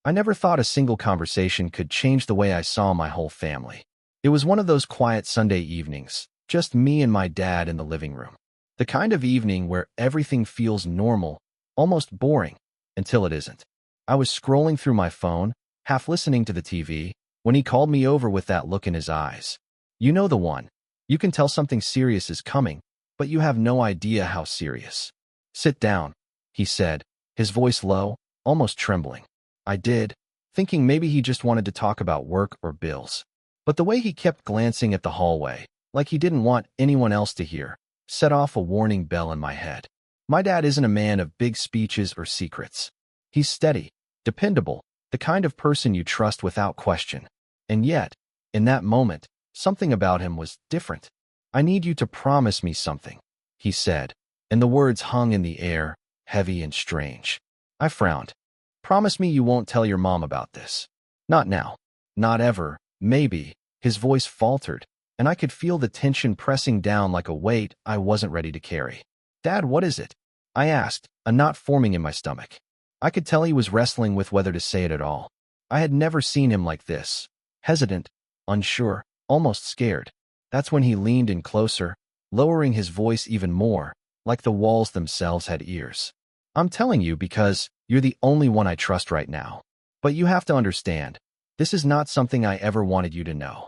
I never thought a single conversation could change the way I saw my whole family. It was one of those quiet Sunday evenings, just me and my dad in the living room. The kind of evening where everything feels normal, almost boring, until it isn't. I was scrolling through my phone, half listening to the TV, when he called me over with that look in his eyes. You know the one. You can tell something serious is coming, but you have no idea how serious. Sit down, he said, his voice low, almost trembling. I did, thinking maybe he just wanted to talk about work or bills. But the way he kept glancing at the hallway, like he didn't want anyone else to hear, set off a warning bell in my head. My dad isn't a man of big speeches or secrets. He's steady, dependable, the kind of person you trust without question. And yet, in that moment, something about him was different. I need you to promise me something, he said, and the words hung in the air, heavy and strange. I frowned. Promise me you won't tell your mom about this. Not now. Not ever. Maybe. His voice faltered, and I could feel the tension pressing down like a weight I wasn't ready to carry. Dad, what is it? I asked, a knot forming in my stomach. I could tell he was wrestling with whether to say it at all. I had never seen him like this. Hesitant, unsure, almost scared. That's when he leaned in closer, lowering his voice even more, like the walls themselves had ears. I'm telling you because you're the only one I trust right now. But you have to understand, this is not something I ever wanted you to know.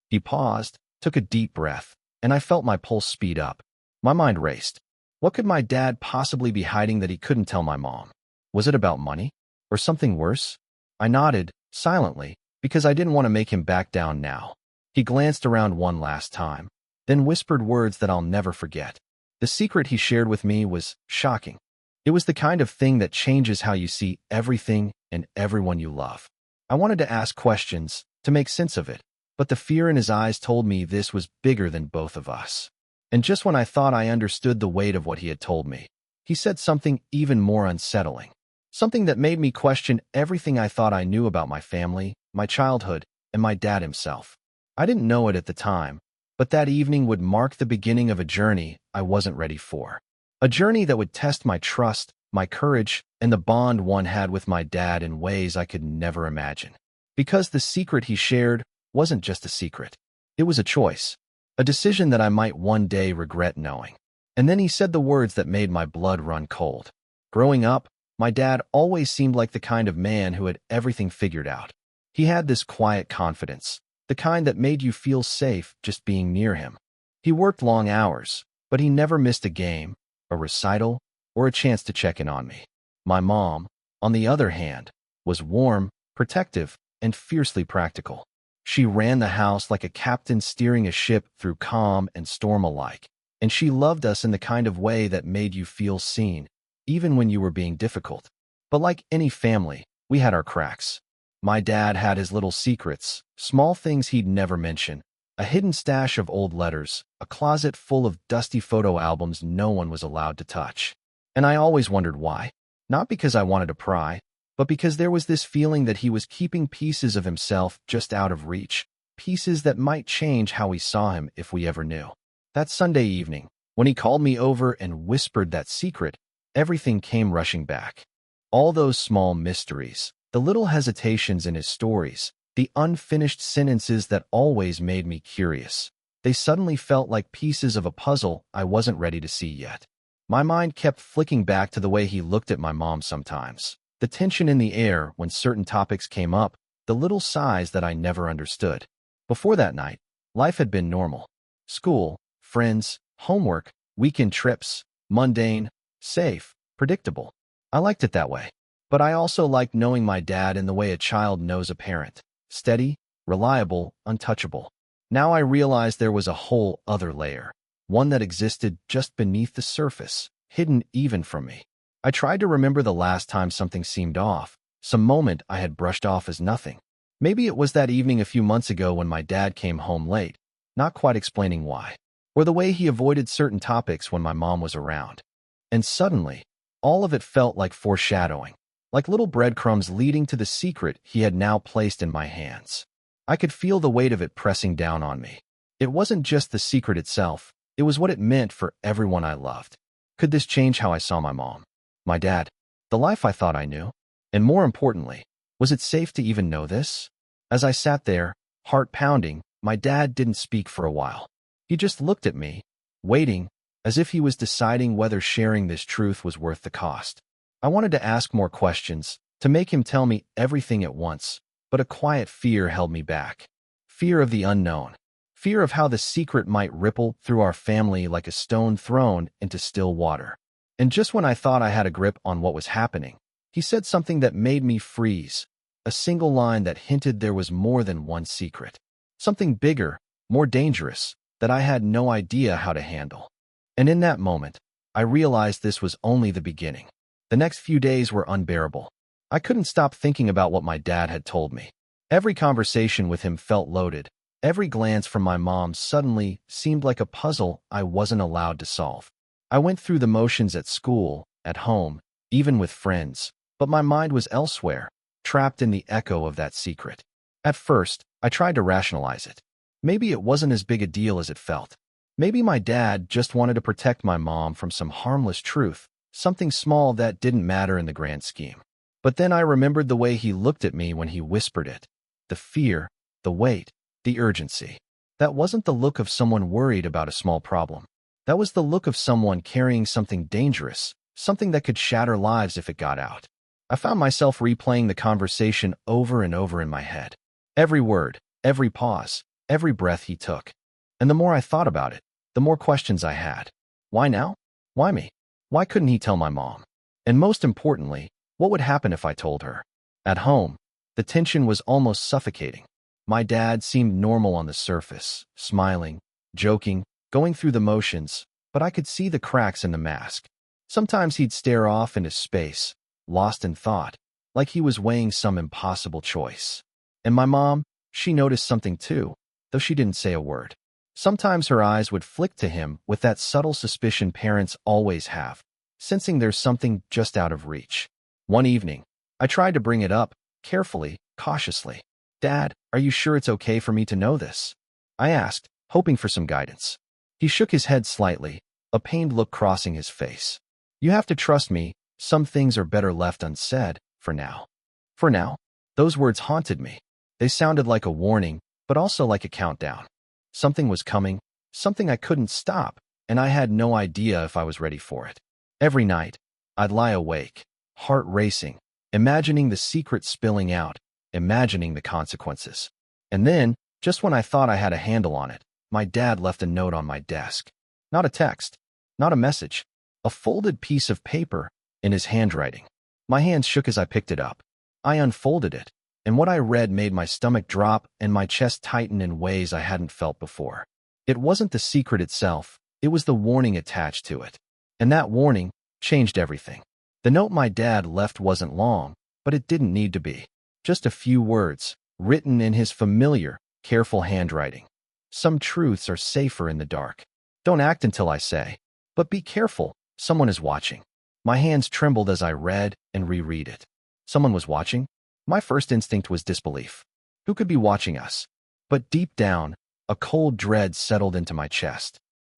He paused, took a deep breath, and I felt my pulse speed up. My mind raced. What could my dad possibly be hiding that he couldn't tell my mom? Was it about money? Or something worse? I nodded, silently, because I didn't want to make him back down now. He glanced around one last time, then whispered words that I'll never forget. The secret he shared with me was shocking. It was the kind of thing that changes how you see everything and everyone you love. I wanted to ask questions, to make sense of it, but the fear in his eyes told me this was bigger than both of us. And just when I thought I understood the weight of what he had told me, he said something even more unsettling. Something that made me question everything I thought I knew about my family, my childhood, and my dad himself. I didn't know it at the time, but that evening would mark the beginning of a journey I wasn't ready for. A journey that would test my trust, my courage, and the bond one had with my dad in ways I could never imagine. Because the secret he shared wasn't just a secret. It was a choice, a decision that I might one day regret knowing. And then he said the words that made my blood run cold. Growing up, my dad always seemed like the kind of man who had everything figured out. He had this quiet confidence, the kind that made you feel safe just being near him. He worked long hours, but he never missed a game, a recital, or a chance to check in on me. My mom, on the other hand, was warm, protective, and fiercely practical. She ran the house like a captain steering a ship through calm and storm alike, and she loved us in the kind of way that made you feel seen, even when you were being difficult. But like any family, we had our cracks. My dad had his little secrets, small things he'd never mention, a hidden stash of old letters, a closet full of dusty photo albums no one was allowed to touch. And I always wondered why. Not because I wanted to pry, but because there was this feeling that he was keeping pieces of himself just out of reach, pieces that might change how we saw him if we ever knew. That Sunday evening, when he called me over and whispered that secret, everything came rushing back. All those small mysteries, the little hesitations in his stories, the unfinished sentences that always made me curious. They suddenly felt like pieces of a puzzle I wasn't ready to see yet. My mind kept flicking back to the way he looked at my mom sometimes, the tension in the air when certain topics came up, the little sighs that I never understood. Before that night, life had been normal. School, friends, homework, weekend trips, mundane, safe, predictable. I liked it that way. But I also liked knowing my dad in the way a child knows a parent. Steady, reliable, untouchable. Now I realized there was a whole other layer, one that existed just beneath the surface, hidden even from me. I tried to remember the last time something seemed off, some moment I had brushed off as nothing. Maybe it was that evening a few months ago when my dad came home late, not quite explaining why, or the way he avoided certain topics when my mom was around. And suddenly, all of it felt like foreshadowing, like little breadcrumbs leading to the secret he had now placed in my hands. I could feel the weight of it pressing down on me. It wasn't just the secret itself, it was what it meant for everyone I loved. Could this change how I saw my mom, my dad, the life I thought I knew? And more importantly, Was it safe to even know this? As I sat there, heart pounding, my dad didn't speak for a while. He just looked at me, waiting, as if he was deciding whether sharing this truth was worth the cost. I wanted to ask more questions, to make him tell me everything at once, but a quiet fear held me back. Fear of the unknown. Fear of how the secret might ripple through our family like a stone thrown into still water. And just when I thought I had a grip on what was happening, he said something that made me freeze. A single line that hinted there was more than one secret. Something bigger, more dangerous, that I had no idea how to handle. And in that moment, I realized this was only the beginning. The next few days were unbearable. I couldn't stop thinking about what my dad had told me. Every conversation with him felt loaded. Every glance from my mom suddenly seemed like a puzzle I wasn't allowed to solve. I went through the motions at school, at home, even with friends, but my mind was elsewhere, trapped in the echo of that secret. At first, I tried to rationalize it. Maybe it wasn't as big a deal as it felt. Maybe my dad just wanted to protect my mom from some harmless truth, something small that didn't matter in the grand scheme. But then I remembered the way he looked at me when he whispered it. The fear, the weight, the urgency. That wasn't the look of someone worried about a small problem. That was the look of someone carrying something dangerous, something that could shatter lives if it got out. I found myself replaying the conversation over and over in my head. Every word, every pause, every breath he took. And the more I thought about it, the more questions I had. Why now? Why me? Why couldn't he tell my mom? And most importantly, what would happen if I told her? At home, the tension was almost suffocating. My dad seemed normal on the surface, smiling, joking, going through the motions, but I could see the cracks in the mask. Sometimes he'd stare off into space, lost in thought, like he was weighing some impossible choice. And my mom, she noticed something too, though she didn't say a word. Sometimes her eyes would flick to him with that subtle suspicion parents always have, sensing there's something just out of reach. One evening, I tried to bring it up, carefully, cautiously. "Dad, are you sure it's okay for me to know this?" I asked, hoping for some guidance. He shook his head slightly, a pained look crossing his face. "You have to trust me, some things are better left unsaid, for now." For now? Those words haunted me. They sounded like a warning, but also like a countdown. Something was coming, something I couldn't stop, and I had no idea if I was ready for it. Every night, I'd lie awake, heart racing, imagining the secret spilling out, imagining the consequences. And then, just when I thought I had a handle on it, my dad left a note on my desk. Not a text, not a message, a folded piece of paper in his handwriting. My hands shook as I picked it up. I unfolded it, and what I read made my stomach drop and my chest tighten in ways I hadn't felt before. It wasn't the secret itself, it was the warning attached to it. And that warning changed everything. The note my dad left wasn't long, but it didn't need to be. Just a few words, written in his familiar, careful handwriting. "Some truths are safer in the dark. Don't act until I say. But be careful, someone is watching." My hands trembled as I read and reread it. Someone was watching? My first instinct was disbelief. Who could be watching us? But deep down, a cold dread settled into my chest.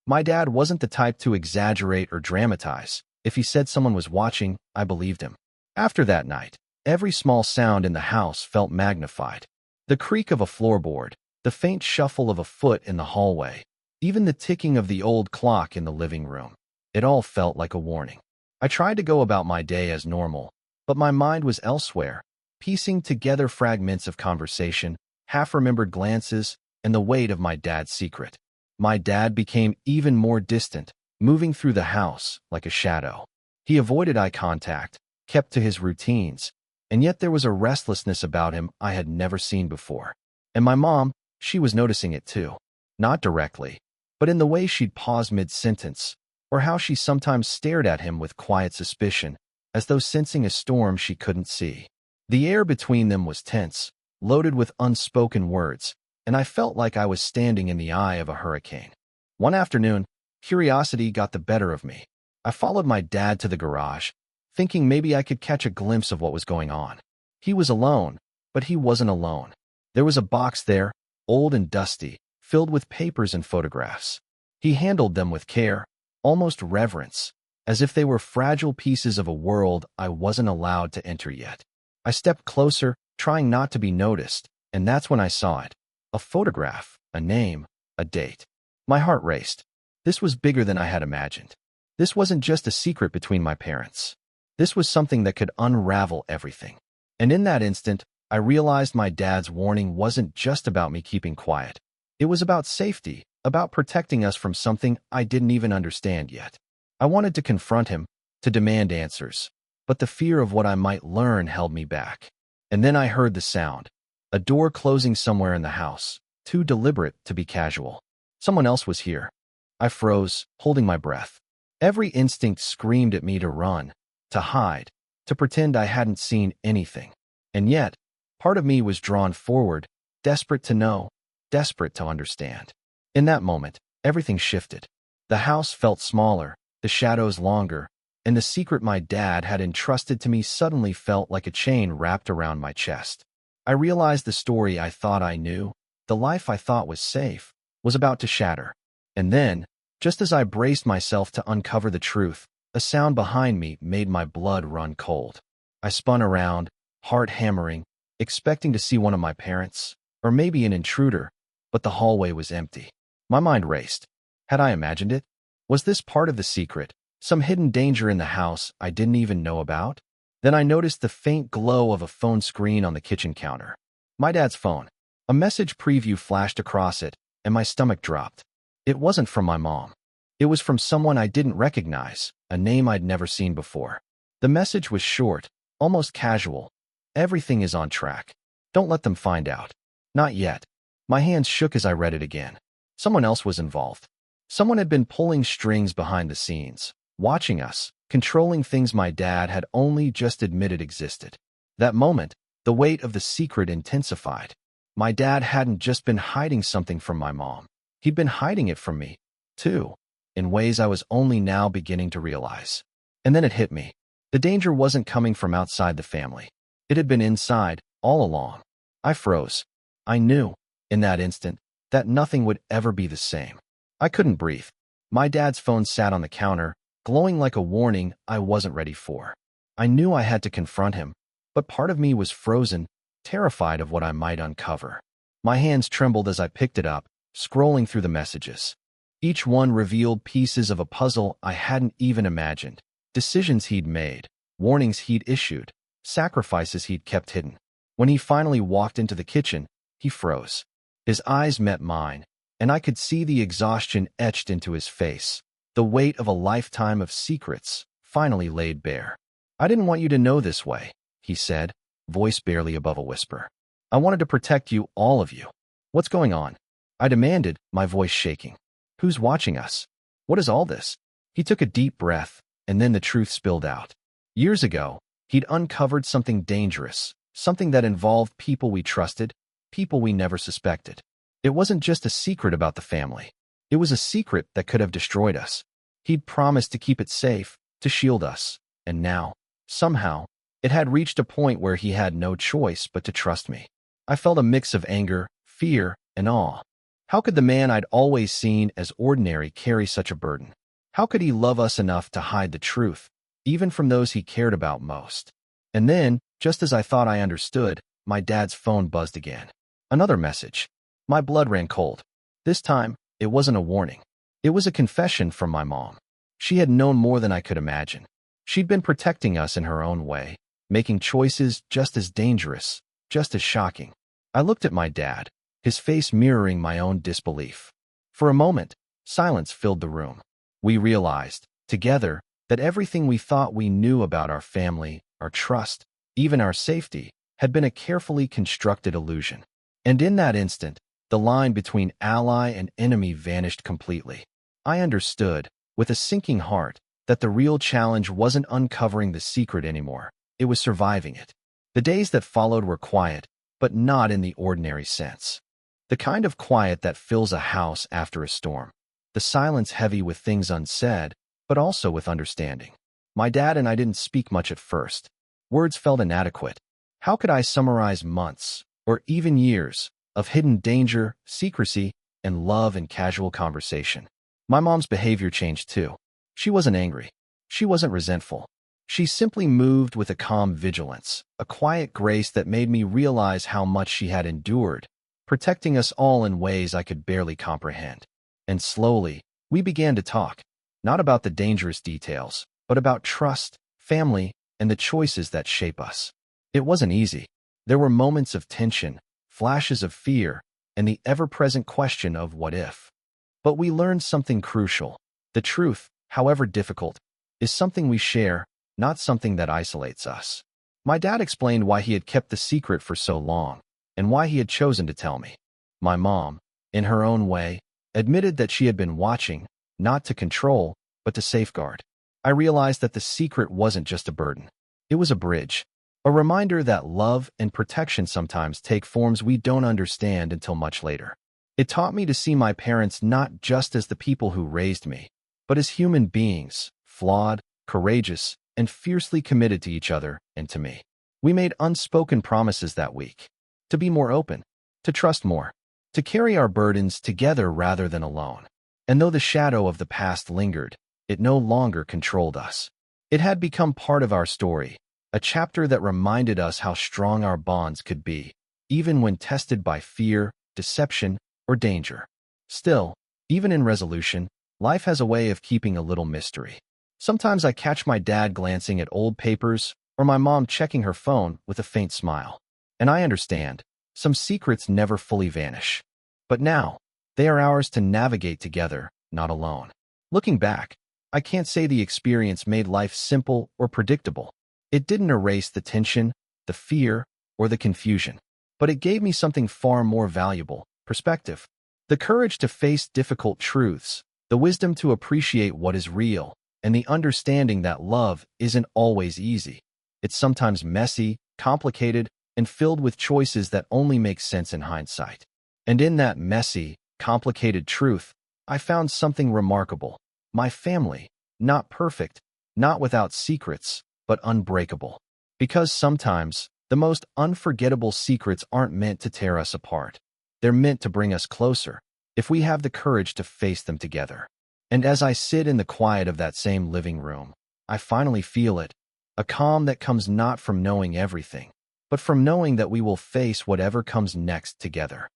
My dad wasn't the type to exaggerate or dramatize. If he said someone was watching, I believed him. After that night, every small sound in the house felt magnified. The creak of a floorboard, the faint shuffle of a foot in the hallway, even the ticking of the old clock in the living room. It all felt like a warning. I tried to go about my day as normal, but my mind was elsewhere, piecing together fragments of conversation, half-remembered glances, and the weight of my dad's secret. My dad became even more distant, moving through the house like a shadow. He avoided eye contact, kept to his routines, and yet there was a restlessness about him I had never seen before. And my mom, she was noticing it too. Not directly, but in the way she'd pause mid-sentence, or how she sometimes stared at him with quiet suspicion, as though sensing a storm she couldn't see. The air between them was tense, loaded with unspoken words, and I felt like I was standing in the eye of a hurricane. One afternoon, curiosity got the better of me. I followed my dad to the garage, thinking maybe I could catch a glimpse of what was going on. He was alone, but he wasn't alone. There was a box there, old and dusty, filled with papers and photographs. He handled them with care, almost reverence, as if they were fragile pieces of a world I wasn't allowed to enter yet. I stepped closer, trying not to be noticed, and that's when I saw it. A photograph, a name, a date. My heart raced. This was bigger than I had imagined. This wasn't just a secret between my parents. This was something that could unravel everything. And in that instant, I realized my dad's warning wasn't just about me keeping quiet. It was about safety, about protecting us from something I didn't even understand yet. I wanted to confront him, to demand answers, but the fear of what I might learn held me back. And then I heard the sound. A door closing somewhere in the house, too deliberate to be casual. Someone else was here. I froze, holding my breath. Every instinct screamed at me to run, to hide, to pretend I hadn't seen anything. And yet, part of me was drawn forward, desperate to know, desperate to understand. In that moment, everything shifted. The house felt smaller, the shadows longer, and the secret my dad had entrusted to me suddenly felt like a chain wrapped around my chest. I realized the story I thought I knew, the life I thought was safe, was about to shatter. And then, just as I braced myself to uncover the truth, a sound behind me made my blood run cold. I spun around, heart hammering, expecting to see one of my parents, or maybe an intruder, but the hallway was empty. My mind raced. Had I imagined it? Was this part of the secret, some hidden danger in the house I didn't even know about? Then I noticed the faint glow of a phone screen on the kitchen counter. My dad's phone. A message preview flashed across it, and my stomach dropped. It wasn't from my mom. It was from someone I didn't recognize, a name I'd never seen before. The message was short, almost casual. Everything is on track. Don't let them find out. Not yet. My hands shook as I read it again. Someone else was involved. Someone had been pulling strings behind the scenes, watching us, controlling things my dad had only just admitted existed. That moment, the weight of the secret intensified. My dad hadn't just been hiding something from my mom. He'd been hiding it from me, too, in ways I was only now beginning to realize. And then it hit me. The danger wasn't coming from outside the family. It had been inside, all along. I froze. I knew, in that instant, that nothing would ever be the same. I couldn't breathe. My dad's phone sat on the counter, glowing like a warning I wasn't ready for. I knew I had to confront him, but part of me was frozen, terrified of what I might uncover. My hands trembled as I picked it up, scrolling through the messages. Each one revealed pieces of a puzzle I hadn't even imagined. Decisions he'd made, warnings he'd issued, sacrifices he'd kept hidden. When he finally walked into the kitchen, he froze. His eyes met mine, and I could see the exhaustion etched into his face, the weight of a lifetime of secrets finally laid bare. "I didn't want you to know this way," he said, voice barely above a whisper. "I wanted to protect you, all of you." "What's going on?" I demanded, my voice shaking. "Who's watching us? What is all this?" He took a deep breath, and then the truth spilled out. Years ago, he'd uncovered something dangerous, something that involved people we trusted, people we never suspected. It wasn't just a secret about the family. It was a secret that could have destroyed us. He'd promised to keep it safe, to shield us, and now, somehow, it had reached a point where he had no choice but to trust me. I felt a mix of anger, fear, and awe. How could the man I'd always seen as ordinary carry such a burden? How could he love us enough to hide the truth, even from those he cared about most? And then, just as I thought I understood, my dad's phone buzzed again. Another message. My blood ran cold. This time, it wasn't a warning. It was a confession from my mom. She had known more than I could imagine. She'd been protecting us in her own way, making choices just as dangerous, just as shocking. I looked at my dad, his face mirroring my own disbelief. For a moment, silence filled the room. We realized, together, that everything we thought we knew about our family, our trust, even our safety, had been a carefully constructed illusion. And in that instant, the line between ally and enemy vanished completely. I understood, with a sinking heart, that the real challenge wasn't uncovering the secret anymore. It was surviving it. The days that followed were quiet, but not in the ordinary sense. The kind of quiet that fills a house after a storm. The silence heavy with things unsaid, but also with understanding. My dad and I didn't speak much at first. Words felt inadequate. How could I summarize months, or even years, of hidden danger, secrecy, and love in casual conversation? My mom's behavior changed too. She wasn't angry. She wasn't resentful. She simply moved with a calm vigilance, a quiet grace that made me realize how much she had endured, protecting us all in ways I could barely comprehend. And slowly, we began to talk, not about the dangerous details, but about trust, family, and the choices that shape us. It wasn't easy. There were moments of tension, flashes of fear, and the ever-present question of what if. But we learned something crucial. The truth, however difficult, is something we share, not something that isolates us. My dad explained why he had kept the secret for so long, and why he had chosen to tell me. My mom, in her own way, admitted that she had been watching, not to control, but to safeguard. I realized that the secret wasn't just a burden. It was a bridge, a reminder that love and protection sometimes take forms we don't understand until much later. It taught me to see my parents not just as the people who raised me, but as human beings, flawed, courageous, and fiercely committed to each other and to me. We made unspoken promises that week. To be more open, to trust more, to carry our burdens together rather than alone. And though the shadow of the past lingered, it no longer controlled us. It had become part of our story, a chapter that reminded us how strong our bonds could be, even when tested by fear, deception, or danger. Still, even in resolution, life has a way of keeping a little mystery. Sometimes I catch my dad glancing at old papers or my mom checking her phone with a faint smile. And I understand, some secrets never fully vanish. But now, they are ours to navigate together, not alone. Looking back, I can't say the experience made life simple or predictable. It didn't erase the tension, the fear, or the confusion. But it gave me something far more valuable: perspective. The courage to face difficult truths, the wisdom to appreciate what is real, and the understanding that love isn't always easy. It's sometimes messy, complicated, and filled with choices that only make sense in hindsight. And in that messy, complicated truth, I found something remarkable. My family, not perfect, not without secrets, but unbreakable. Because sometimes, the most unforgettable secrets aren't meant to tear us apart. They're meant to bring us closer, if we have the courage to face them together. And as I sit in the quiet of that same living room, I finally feel it, a calm that comes not from knowing everything, but from knowing that we will face whatever comes next together.